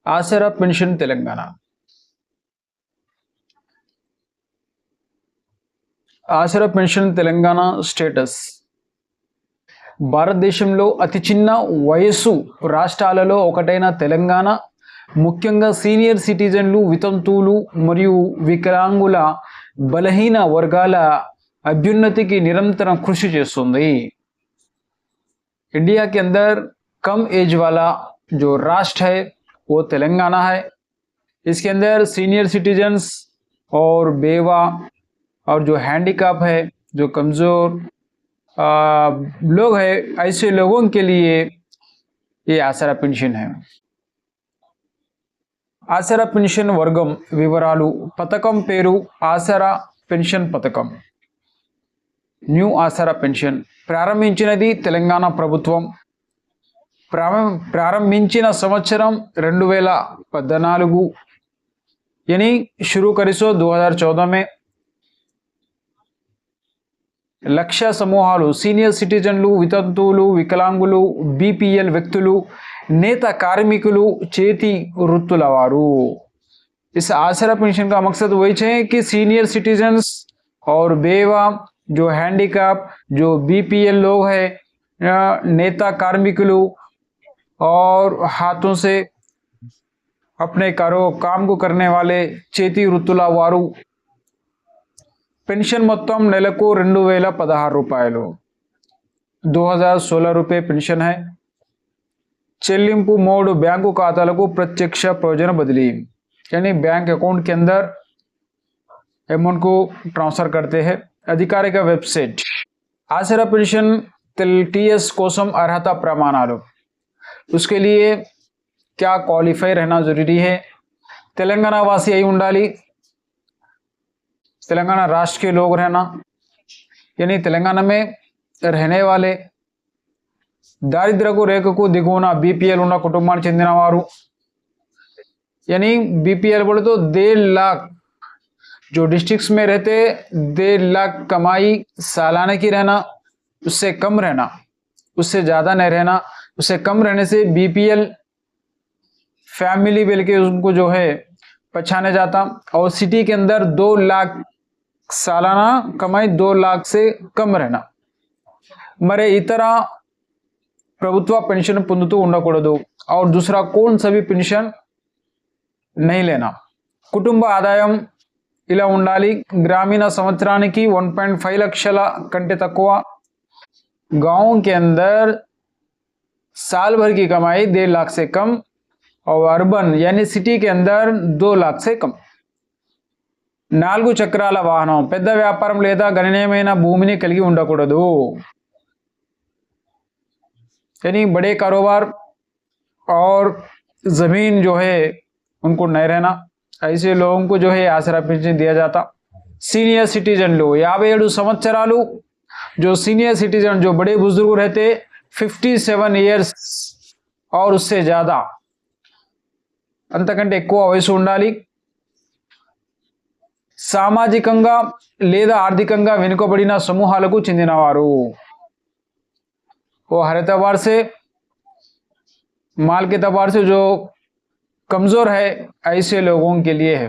ఆసరా pension Telangana. ఆసరా pension Telangana status. భారతదేశంలో అతి చిన్న వయస్సు రాష్ట్రాలలో ఒకటైన తెలంగాణ ముఖ్యంగా సీనియర్ సిటిజన్లు, వితంతువులు మరియు వికలాంగుల బలహీన వర్గాల అభ్యున్నతికి నిరంతరం కృషి చేస్తుంది. इंडिया के अंदर कम एज वाला जो राष्ट्र है वो तेलंगाना है. इसके अंदर सीनियर सिटीजन्स और बेवा और जो हैंडीकैप है, जो कमज़ोर लोग हैं, ऐसे लोगों के लिए ये आसरा पेंशन है. ఆసరా పెన్షన్ వర్గం వివరాలు. పథకం పేరు ఆసరా పెన్షన్ పథకం. న్యూ ఆసరా పెన్షన్ ప్రారంభించినది తెలంగాణ ప్రభుత్వం. ప్రారంభించిన సంవత్సరం 2014 यानी शुरू करी सो 2014 में. లక్ష్య సమూహాలు సీనియర్ సిటిజన్లు, వితంతువులు, వికలాంగులు, బీపీఎల్ వ్యక్తులు, నేత కార్మికులు, చేతి వృత్తుల వారు. इस आसरा पेंशन का मकसद वही है कि सीनियर सिटीजन्स और बेवा, जो हैंडीकैप, जो बीपीएल लोग हैं, नेता कार्मिकुలు और हाथों से अपने काम को करने वाले చేతి వృత్తుల వారు. పెన్షన్ మొత్తం నెలకు 2016 రూపాయలు. 2016 रुपये पेंशन है. చెల్లింపు మోడ్ బ్యాంకు ఖాతాలకు ప్రత్యక్ష ప్రయోజన బదిలీ, यानी बैंक अकाउंट के अंदर अमाउंट को ट्रांसफर करते हैं. అధికారిక వెబ్సైట్. ఆసరా పెన్షన్ टीएस కోసం అర్హత ప్రమాణాలు. उसके लिए क्या क्वालिफाई रहना जरूरी है. तेलंगाना वासी अई ఉండాలి. तेलंगाना राष्ट्र के लोग रहना, यानी तेलंगाना में रहने वाले, దారిద్ర్యపు రేఖకు దిగువన బీపీఎల్ ఉన్న కుటుంబానికి చెందిన వారు. यानी बीपीएल बोले तो 1.5 लाख, जो डिस्ट्रिक्ट्स में रहते 1.5 लाख कमाई सालाना की रहना, उससे कम रहना, उससे ज़्यादा नहीं रहना. उससे कम रहने से बीपीएल फैमिली बिल के उनको जो है पहचाने जाता. और सिटी के अंदर 2 लाख सालाना कमाई 2 लाख से कम रहना. मरे इतर ప్రభుత్వ పెన్షన్ పొందుతూ ఉండకూడదు. और दूसरा कौन सा भी पेंशन नहीं लेना. కుటుంబ ఆదాయం ఇలా ఉండాలి. గ్రామీణ సంవత్సరానికి 1.5 లక్షల కంటే తక్కువ. गांव के अंदर साल भर की कमाई 1.5 लाख से कम. और अर्बन यानी सिटी के अंदर 2 लाख से कम. 4 చక్రాల వాహనం, పెద్ద వ్యాపారం లేదా గణనీయమైన భూమిని కలిగి ఉండకూడదు. यानी बड़े कारोबार और ज़मीन जो है उनको नहीं रहना. ऐसे लोगों को जो है आसरा पेंशन दिया जाता. सीनियर सिटीजन लोग 57 సంవత్సరాలు, जो सीनियर सिटीजन जो बड़े बुजुर्ग रहते 57 इयर्स और उससे ज़्यादा, అంతకంటే ఎక్కువ వయసు ఉండాలి. సామాజికంగా లేదా ఆర్థికంగా వెనుకబడిన సమూహాలకు చెందినవారు. वो हर एतबार से, माल के एतबार से जो कमज़ोर है, ऐसे लोगों के लिए है.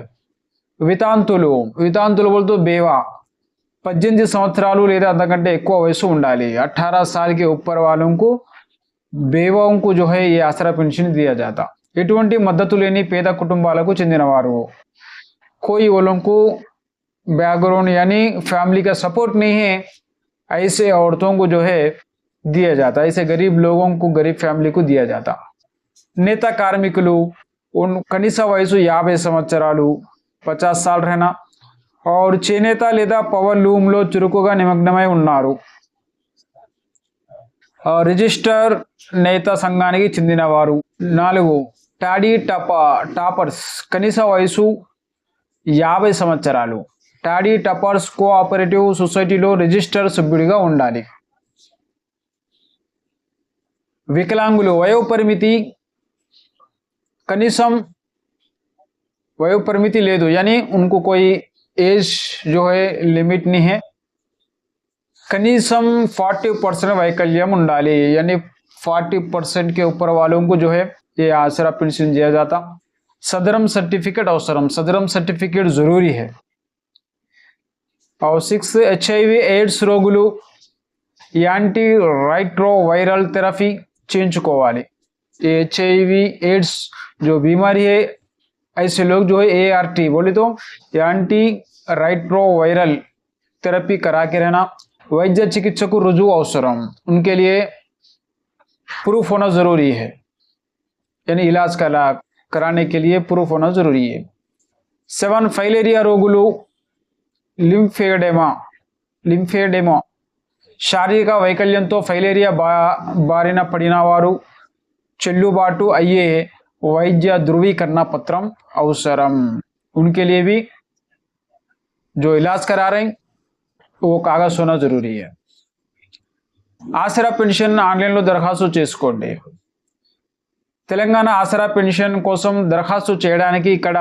వితాంతులు बोल तो बेवा 18 సంవత్సరాలు లేదా అంతకంటే ఎక్కువ వయసు ఉండాలి. 18 साल के ऊपर वालों को, बेवाओं को जो है ये आसरा पेंशन दिया जाता. ఎటువంటి మద్దతు లేని పేద కుటుంబాలకు చెందినవారు. कोई वो लोगों को बैकग्राउंड यानी फैमिली का सपोर्ट नहीं है, ऐसे औरतों को जो है दिया जाता. ऐसे गरीब लोगों को, गरीब फैमिली को दिया जाता. నేత కార్మికులు కనీస వయసు 50 సంవత్సరాలు, 50 साल रहना. और చేనేత లేదా పవర్ లూమ్లో చురుకుగా నిమగ్నమై ఉన్నారు. రిజిస్టర్ నేత సంఘానికి చెందినవారు. 4 టాడీ టాపర్స్, కనీస వయసు 50 సంవత్సరాలు. టాడీ టాపర్స్ కోఆపరేటివ్ సొసైటీలో రిజిస్టర్ సభ్యుడిగా ఉండాలి. వికలాంగులు వయోపరిమితి కనీసం వయోపరిమితి లేదు, यानी उनको कोई एज जो है लिमिट नहीं है. कनीसम 40% वैकल्यम ఉండాలి, यानी 40% के ऊपर वालों को जो है ये आसरा पेंशन दिया जाता. सदरम सर्टिफिकेट अवसरम, सदरम सर्टिफिकेट जरूरी है। और 6 HIV एड्स रोగులు యాంటీ రైట్రోవైరల్ థెరపీ చేయించుకోవాలి। ये HIV एड्स जो बीमारी है, ऐसे लोग जो है ART बोले तो एंटी राइट्रोवायरल थेरेपी करा के रहना। वैद्य चिकित्सक रुजू अवसरम, उनके लिए प्रूफ होना जरूरी है, यानी इलाज कराने के लिए प्रूफ होना जरूरी है। 7 ఫైలేరియా రోగులు లింఫేడెమా శారీరక వైకల్యంతో ఫైలేరియా బారిన పడిన వారు చెల్లుబాటు అయ్యే వైద్య ధృవీకరణ పత్రం అవసరం। उनके लिए भी जो इलाज करा रहे हैं वो कागज होना जरूरी है। ఆసరా పెన్షన్ ఆన్లైన్లో దరఖాస్తు చేసుకోండి। తెలంగాణ ఆసరా పెన్షన్ కోసం దరఖాస్తు చేయడానికి ఇక్కడ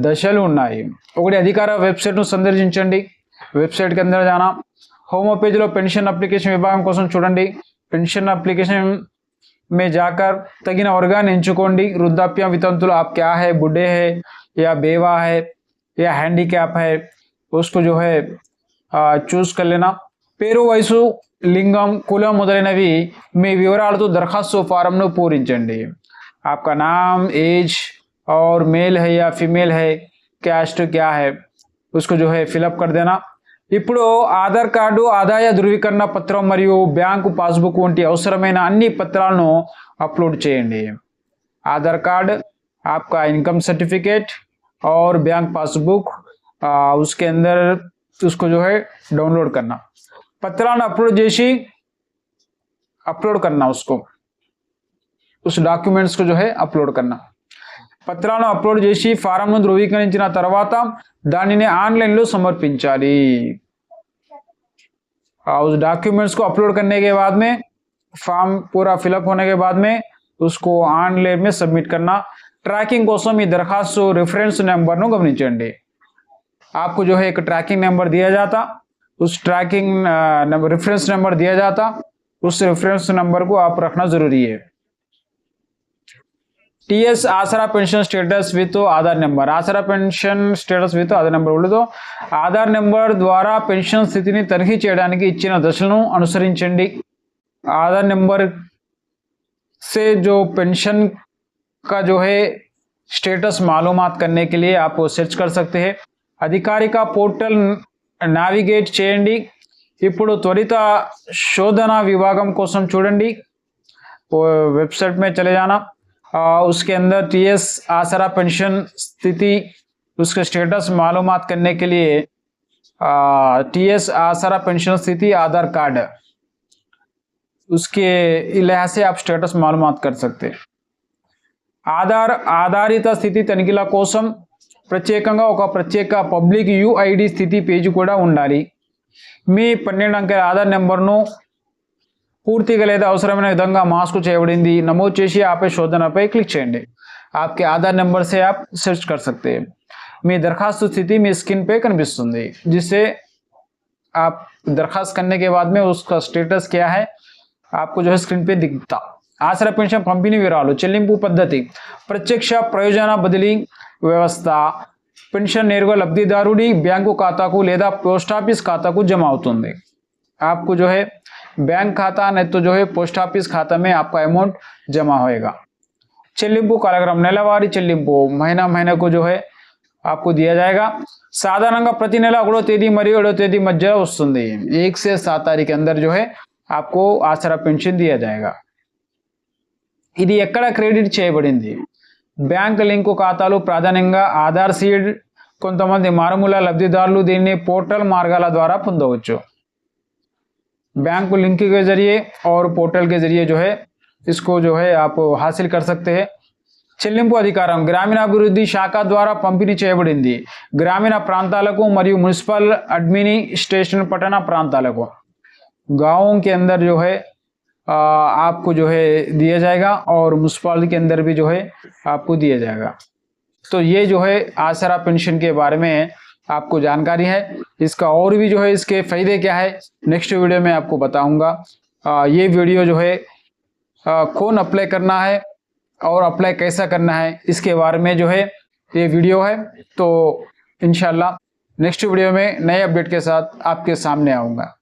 దశలు ఉన్నాయి। ఒకటి, అధికార వెబ్సైట్ను సందర్శించండి। వెబ్సైట్కి అందరూ जाना, होम पेज లో పెన్షన్ అప్లికేషన్ విభాగం కోసం చూడండి। పెన్షన్ అప్లికేషన్ में जाकर तगिन वर्गाన్ని ఎంచుకోండి। వృద్ధాప్య వితంతులు आप क्या है, बूढ़े है या बेवा है या हैंडीकैप है, उसको जो है చూస్ कर लेना। పేరు, వయసు, లింగం, కులం మొదలైనవి మీ వివరాలతో దరఖాస్తు ఫారంను పూరించండి। आपका नाम, एज और मेल है या फीमेल है, कैस्ट क्या है, उसको जो है फिलअप कर देना। ఇప్పుడు ఆధార్ కార్డు, ఆదాయ ధృవీకరణ పత్రం మరియు బ్యాంకు పాస్బుక్ వంటి అవసరమైన అన్ని పత్రాలను అప్లోడ్ చేయండి। ఆధార్ कार्ड, आपका इनकम सर्टिफिकेट और बैंक पासबुक, उसके अंदर उसको जो है डाउनलोड करना। పత్రాలను अपलोड करना, उसको उस डॉक्यूमेंट्स को जो है अपलोड करना। పత్రాలను అప్లోడ్ చేసి ఫారంను ధృవీకరించిన తర్వాత దానిని ఆన్లైన్లో సమర్పించాలి। उस डॉक्यूमेंट्स को अपलोड करने के बाद में फॉर्म पूरा फिलअप होने के बाद में उसको ऑनलाइन में सबमिट करना। ट्रैकिंग కోసం ఈ దరఖాస్తు రిఫరెన్స్ నెంబర్ను గమనించండి। आपको जो है एक ट्रैकिंग नंबर दिया जाता, उस ट्रैकिंग रेफरेंस नंबर दिया जाता, उस रेफरेंस नंबर को आप रखना जरूरी है। TS Aasara pension status with Aadhaar number, Aasara pension status with Aadhaar number ఉండదు। ఆధార్ నెంబర్ ద్వారా పెన్షన్ స్థితిని తనిఖీ చేయడానికి ఇచ్చిన దశలను అనుసరించండి। आधार नंबर से जो पेंशन का जो है स्टेटस मालूमात करने के लिए आप सर्च कर सकते हैं। అధికారిక పోర్టల్ నావిగేట్ చేయండి। ఇప్పుడు త్వరిత శోధన విభాగం కోసం చూడండి। वेबसाइट में चले जाना, उसके अंदर टीएस आसरा पेंशन स्थिति, उसके स्टेटस मालूमात करने के लिए टीएस आसरा पेंशन स्थिति आधार कार्ड, उसके लिहाज से आप स्टेटस मालूमात कर सकते हैं। ఆధారిత స్థితి తనిఖీల కోసం ప్రత్యేకంగా ఒక ప్రత్యేక పబ్లిక్ యూఐడి స్థితి పేజీ కూడా ఉండాలి। మీ 12 అంకెల ఆధార్ నెంబర్ను పూర్తిగా లేదా అవసరమైన విధంగా మాస్క్ చేయబడింది నమోదు చేసి ఆపై శోధనపై క్లిక్ చేయండి। आपके आधार नंबर से आप सर्च कर सकते हैं। మీ దరఖాస్తు స్థితి మీ స్క్రీన్ पे కనిపిస్తుంది, जिससे आप दरखास्त करने के बाद में उसका स्टेटस क्या है आपको जो है स्क्रीन पे दिखता। ఆసరా పెన్షన్ పంపిణీ వివరాలు, చెల్లింపు పద్ధతి, ప్రత్యక్ష ప్రయోజన బదిలీ వ్యవస్థ, పెన్షన్ నేరుగా లబ్ధిదారుడి బ్యాంకు ఖాతాకు లేదా పోస్ట్ ఆఫీస్ ఖాతాకు జమ అవుతుంది। आपको जो है बैंक खाता नहीं तो जो है पोस्ट ऑफिस खाता में आपका अमाउंट जमा होएगा। చెల్లింపు కాలక్రమం, నెలవారీ చెల్లింపు महीना को जो है आपको दिया जाएगा। సాధారణంగా ప్రతి నెల 1వ తేదీ మరియు 7వ తేదీ మధ్య వస్తుంది। 1 से 7 तारीख के अंदर जो है आपको ఆసరా పెన్షన్ दिया जाएगा। ఇది ఎక్కడ క్రెడిట్ చేయబడింది? బ్యాంక్ లింకు ఖాతాలు ప్రాధాన్యంగా ఆధార్ సీడ్, కొంతమంది మారుమూల లబ్ధిదారులు దీన్ని పోర్టల్ మార్గాల ద్వారా పొందవచ్చు। बैंक लिंक के जरिए और पोर्टल के जरिए जो है इसको जो है आप हासिल कर सकते हैं। చెల్లింపు అధికారం గ్రామీణాభివృద్ధి శాఖ ద్వారా పంపిణీ చేయబడింది। గ్రామీణ ప్రాంతాలకు మరియు మున్సిపల్ అడ్మినిస్ట్రేషన్ పట్టణ ప్రాంతాలకు, गांवों के अंदर जो है आपको जो है दिया जाएगा और म्यूनसिपालिटी के अंदर भी जो है आपको दिया जाएगा। तो ये जो है आसरा पेंशन के बारे में आपको जानकारी है। इसका और भी जो है इसके फायदे क्या है नेक्स्ट वीडियो में आपको बताऊंगा। ये वीडियो जो है कौन अप्लाई करना है और अप्लाई कैसा करना है इसके बारे में जो है ये वीडियो है। तो इंशाल्लाह नेक्स्ट वीडियो में नए अपडेट के साथ आपके सामने आऊँगा।